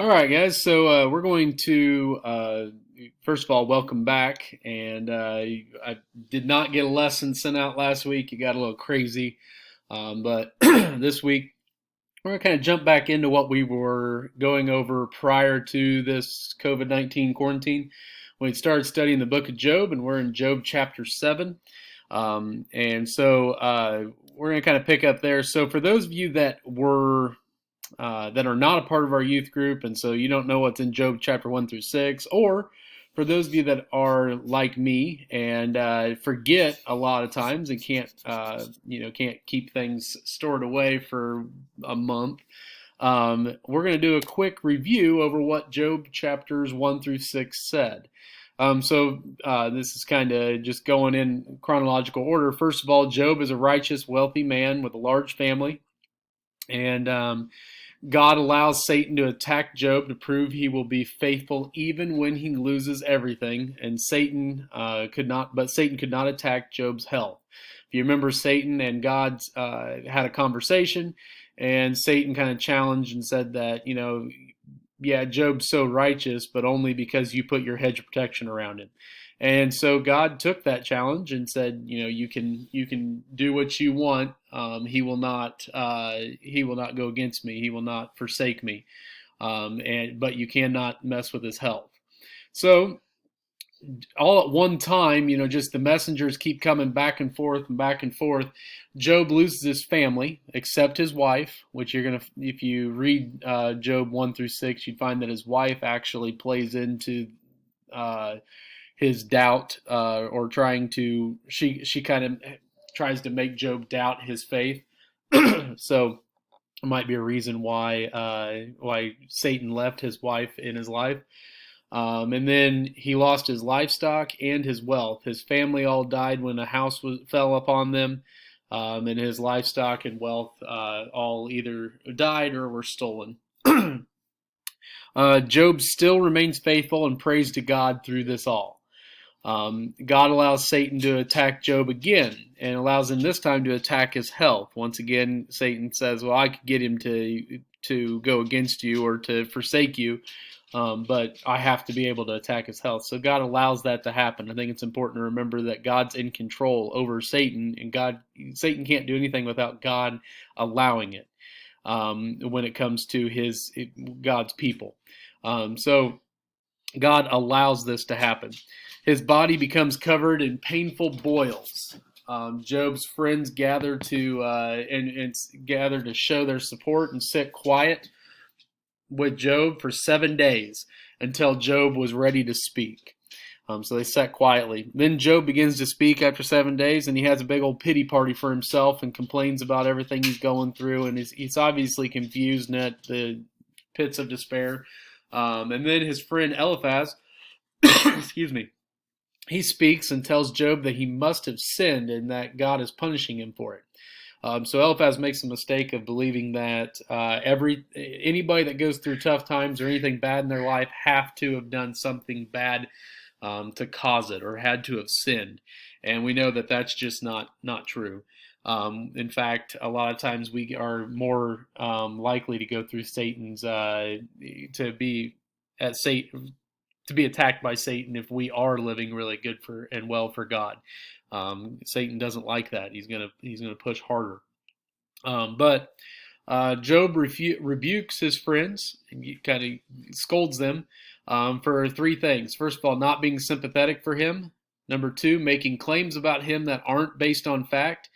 All right, guys. So we're going to first of all welcome back, and I did not get a lesson sent out last week. It got a little crazy, but this week we're going to kind of jump back into what we were going over prior to this COVID-19 quarantine. We started studying the book of Job, and we're in Job chapter 7. And so we're going to kind of pick up there. So for those of you that are not a part of our youth group, and so you don't know what's in Job chapter 1 through 6, or for those of you that are like me and forget a lot of times and can't keep things stored away for a month, we're going to do a quick review over what Job chapters 1 through 6 said. So this is kind of just going in chronological order. First of all, Job is a righteous, wealthy man with a large family, and God allows Satan to attack Job to prove he will be faithful even when he loses everything. And Satan could not attack Job's health. If you remember, Satan and God had a conversation, and Satan kind of challenged and said that, yeah, Job's so righteous, but only because you put your hedge of protection around him. And so God took that challenge and said, you can do what you want. He will not go against me. He will not forsake me. But you cannot mess with his health. So all at one time, just the messengers keep coming back and forth and back and forth. Job loses his family, except his wife, which if you read Job 1 through 6, you'd find that his wife actually plays into his doubt, or she kind of tries to make Job doubt his faith. So it might be a reason why Satan left his wife in his life. And then he lost his livestock and his wealth. His family all died when a house fell upon them, and his livestock and wealth all either died or were stolen. Job still remains faithful and prays to God through this all. God allows Satan to attack Job again, and allows him this time to attack his health. Once again, Satan says, well, I could get him to go against you or to forsake you, but I have to be able to attack his health. So God allows that to happen. I think it's important to remember that God's in control over Satan, and Satan can't do anything without God allowing it, when it comes to God's people. So God allows this to happen. His body becomes covered in painful boils. Job's friends gather to show their support and sit quiet with Job for 7 days until Job was ready to speak. So they sat quietly. Then Job begins to speak after 7 days, and he has a big old pity party for himself and complains about everything he's going through, and he's obviously confused and at the pits of despair. And then his friend Eliphaz, excuse me, he speaks and tells Job that he must have sinned and that God is punishing him for it. So Eliphaz makes the mistake of believing that anybody that goes through tough times or anything bad in their life have to have done something bad to cause it, or had to have sinned. And we know that that's just not true. In fact, a lot of times we are more likely to go through to be attacked by Satan if we are living really good and well for God. Satan doesn't like that. He's gonna push harder. But Job rebukes his friends and kind of scolds them for three things. First of all, not being sympathetic for him. Number two, making claims about him that aren't based on fact.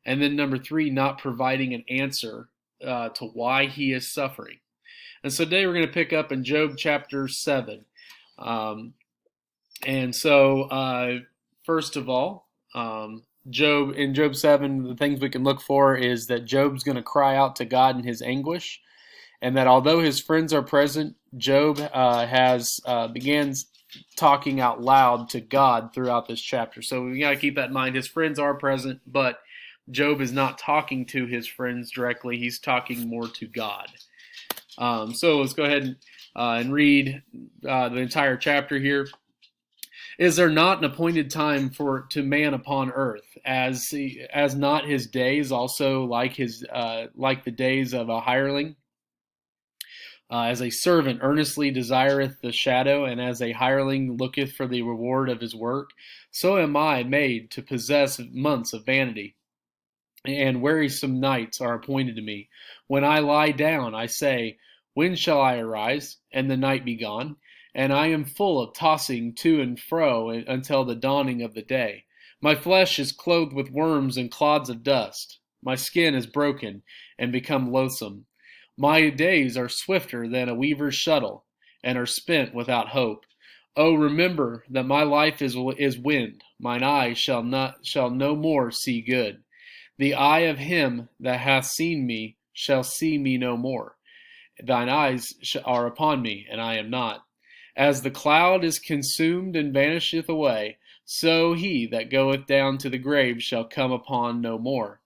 And then number three, not providing an answer to why he is suffering. And so today we're going to pick up in Job chapter 7. First of all, in Job 7, the things we can look for is that Job's going to cry out to God in his anguish, and that although his friends are present, Job begins talking out loud to God throughout this chapter. So we got to keep that in mind. His friends are present, but Job is not talking to his friends directly. He's talking more to God. So let's go ahead and read the entire chapter here. Is there not an appointed time to man upon earth, as not his days also like the days of a hireling? As a servant earnestly desireth the shadow, and as a hireling looketh for the reward of his work, so am I made to possess months of vanity, and wearisome nights are appointed to me. When I lie down, I say, when shall I arise, and the night be gone? And I am full of tossing to and fro until the dawning of the day. My flesh is clothed with worms and clods of dust. My skin is broken and become loathsome. My days are swifter than a weaver's shuttle, and are spent without hope. Oh, remember that my life is wind. Mine eyes shall no more see good. The eye of him that hath seen me shall see me no more. Thine eyes are upon me, and I am not. As the cloud is consumed and vanisheth away, so he that goeth down to the grave shall come upon no more.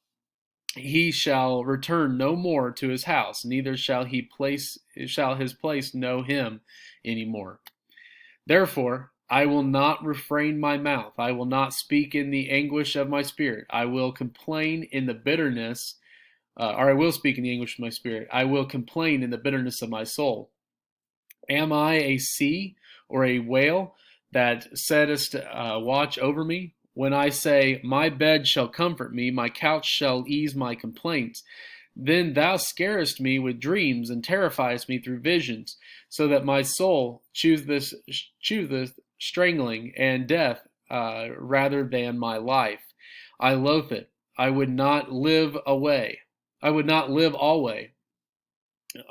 He shall return no more to his house, neither shall his place know him any more. Therefore, I will not refrain my mouth. I will not speak in the anguish of my spirit. I will complain in the bitterness, or I will speak in the anguish of my spirit. I will complain in the bitterness of my soul. Am I a sea or a whale that settest watch over me? When I say, my bed shall comfort me, my couch shall ease my complaints, then thou scarest me with dreams and terrifiest me through visions, so that my soul chooseth strangling and death rather than my life. I loathe it. I would not live away. I would not live alway.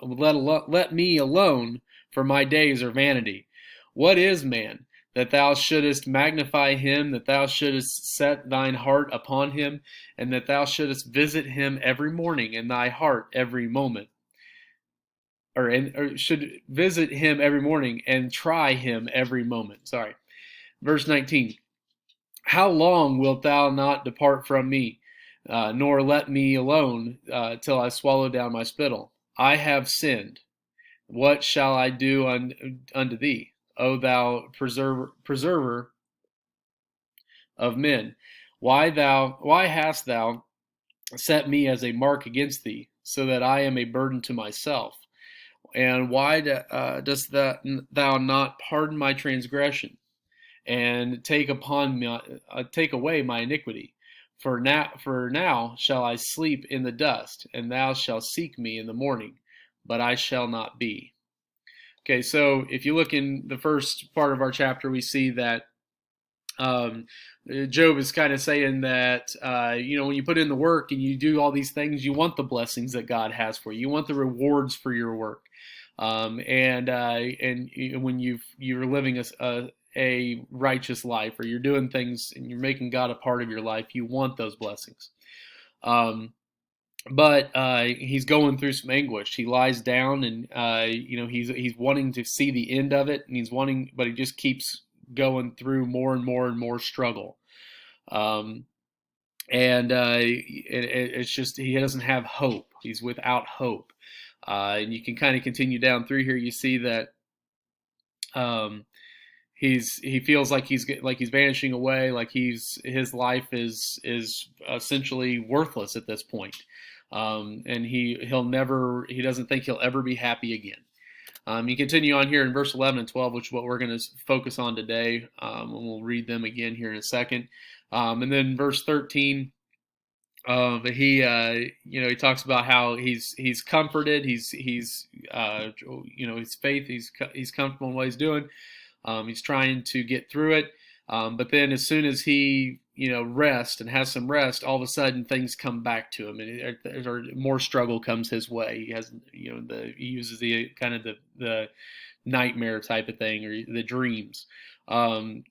Let me alone, for my days are vanity. What is man, that thou shouldest magnify him, that thou shouldest set thine heart upon him, and that thou shouldest visit him every morning, and thy heart every moment? Or should visit him every morning and try him every moment. Sorry. Verse 19. How long wilt thou not depart from me, nor let me alone till I swallow down my spittle? I have sinned. What shall I do unto thee, O thou preserver of men? Why hast thou set me as a mark against thee, so that I am a burden to myself? And why dost thou not pardon my transgression, and take away my iniquity? For now shall I sleep in the dust, and thou shalt seek me in the morning, but I shall not be. Okay, so if you look in the first part of our chapter, we see that um, Job is kind of saying that when you put in the work and you do all these things, you want the blessings that God has for you. You want the rewards for your work, and when you're living a righteous life, or you're doing things and you're making God a part of your life, you want those blessings. But he's going through some anguish. He lies down, and he's wanting to see the end of it, and but he just keeps going through more and more and more struggle. It's just he doesn't have hope. He's without hope. And you can kind of continue down through here. You see that he feels like he's vanishing away, like his life is essentially worthless at this point. And he doesn't think he'll ever be happy again. You continue on here in verse 11 and 12, which is what we're going to focus on today, and we'll read them again here in a second. And then verse 13, he talks about how he's comforted, he's his faith, he's comfortable in what he's doing. He's trying to get through it, but then as soon as he rests and has some rest, all of a sudden things come back to him, and more struggle comes his way. He has he uses the kind of the nightmare type of thing, or the dreams, he's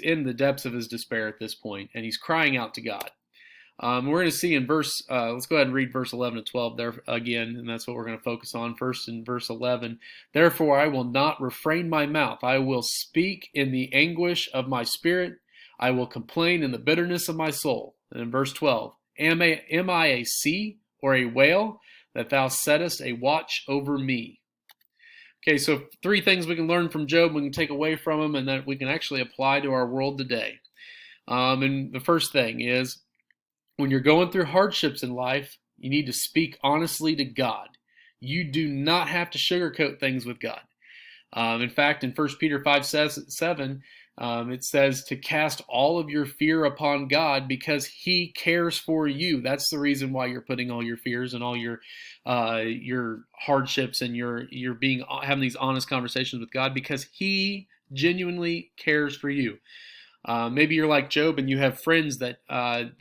in the depths of his despair at this point, and he's crying out to God. We're going to see in let's go ahead and read verse 11 and 12 there again, and that's what we're going to focus on. First, in verse 11, therefore I will not refrain my mouth. I will speak in the anguish of my spirit. I will complain in the bitterness of my soul. And in verse 12, am I a sea or a whale that thou settest a watch over me? Okay, so 3 things we can learn from Job, we can take away from him, and that we can actually apply to our world today. And the first thing is, when you're going through hardships in life, You need to speak honestly to God. You do not have to sugarcoat things with God. In fact, in 1 Peter 5 7, it says to cast all of your fear upon God because He cares for you. That's the reason why you're putting all your fears and all your hardships and you're being having these honest conversations with God because He genuinely cares for you. Maybe you're like Job and you have friends that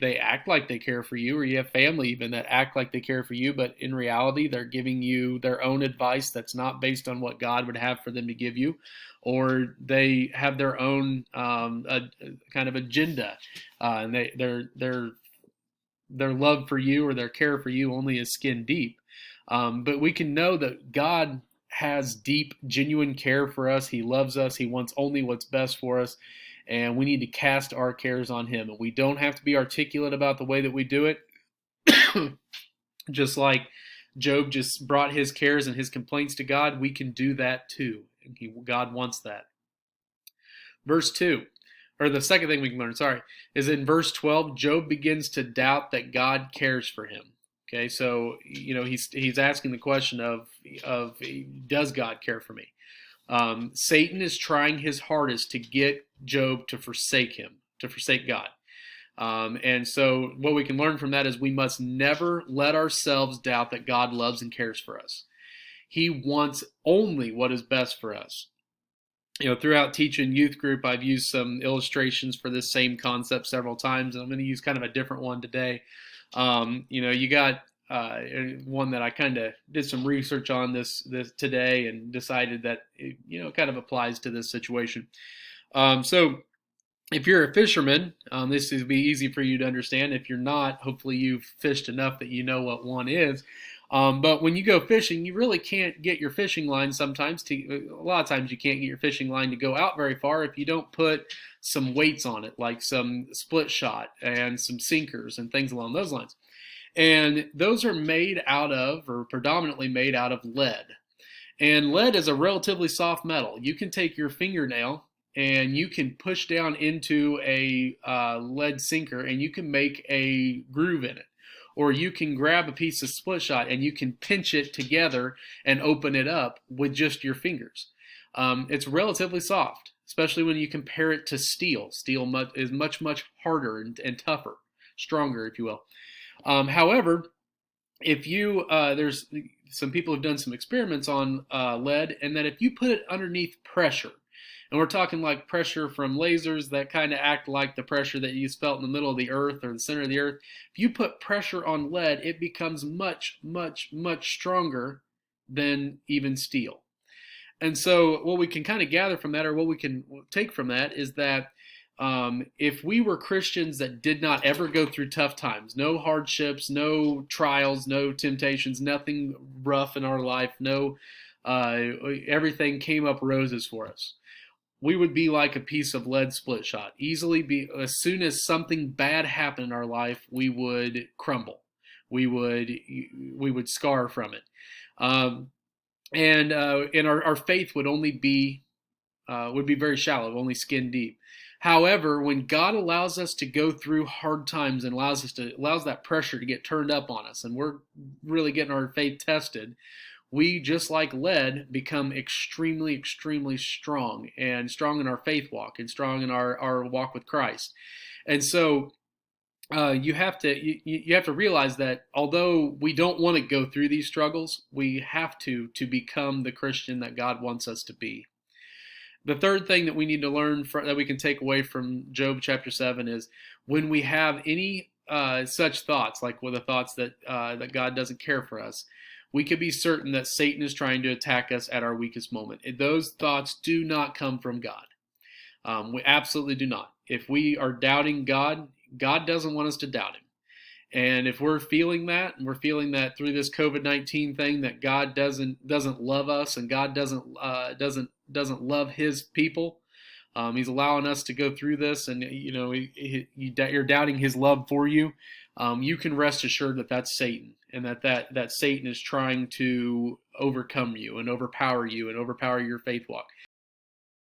they act like they care for you, or you have family even that act like they care for you, but in reality they're giving you their own advice that's not based on what God would have for them to give you, or they have their own kind of agenda, and their love for you or their care for you only is skin deep. But we can know that God has deep, genuine care for us. He loves us. He wants only what's best for us. And we need to cast our cares on Him. And we don't have to be articulate about the way that we do it. Just like Job just brought his cares and his complaints to God, we can do that too. God wants that. Verse 2, or the second thing we can learn, is in verse 12, Job begins to doubt that God cares for him. Okay, so he's asking the question of does God care for me? Satan is trying his hardest to get Job to forsake him, to forsake God. And so what we can learn from that is we must never let ourselves doubt that God loves and cares for us. He wants only what is best for us. Throughout teaching youth group, I've used some illustrations for this same concept several times, and I'm going to use kind of a different one today. You got one that I kind of did some research on this today and decided that it kind of applies to this situation. So if you're a fisherman, this would be easy for you to understand. If you're not, hopefully you've fished enough that you know what one is. But when you go fishing, you really can't get your fishing line sometimes. A lot of times you can't get your fishing line to go out very far if you don't put some weights on it, like some split shot and some sinkers and things along those lines. And those are made out of, or predominantly made out of lead. And lead is a relatively soft metal. You can take your fingernail and you can push down into a lead sinker and you can make a groove in it. Or you can grab a piece of split shot and you can pinch it together and open it up with just your fingers. It's relatively soft, especially when you compare it to steel. Steel is much, much harder and tougher, stronger, if you will. However, if you there's some people have done some experiments on lead, and that if you put it underneath pressure, and we're talking like pressure from lasers that kind of act like the pressure that you felt in the middle of the earth or the center of the earth, if you put pressure on lead, it becomes much, much, much stronger than even steel. And so what we can kind of gather from that, or what we can take from that, is that if we were Christians that did not ever go through tough times, no hardships, no trials, no temptations, nothing rough in our life, everything came up roses for us, we would be like a piece of lead split shot. As soon as something bad happened in our life, we would crumble. We would scar from it. And our faith would only be very shallow, only skin deep. However, when God allows us to go through hard times and allows that pressure to get turned up on us, and we're really getting our faith tested, we, just like lead, become extremely, extremely strong, and strong in our faith walk, and strong in our walk with Christ. And so you have to realize that although we don't want to go through these struggles, we have to become the Christian that God wants us to be. The third thing that we need to learn that we can take away from Job chapter 7 is when we have any such thoughts, like the thoughts that God doesn't care for us, we can be certain that Satan is trying to attack us at our weakest moment. Those thoughts do not come from God. We absolutely do not. If we are doubting God, God doesn't want us to doubt Him. And if we're feeling that, and we're feeling that through this COVID-19 thing, that God doesn't love us, and God doesn't love His people, He's allowing us to go through this, and you're doubting His love for you. You can rest assured that that's Satan, and that Satan is trying to overcome you and overpower your faith walk.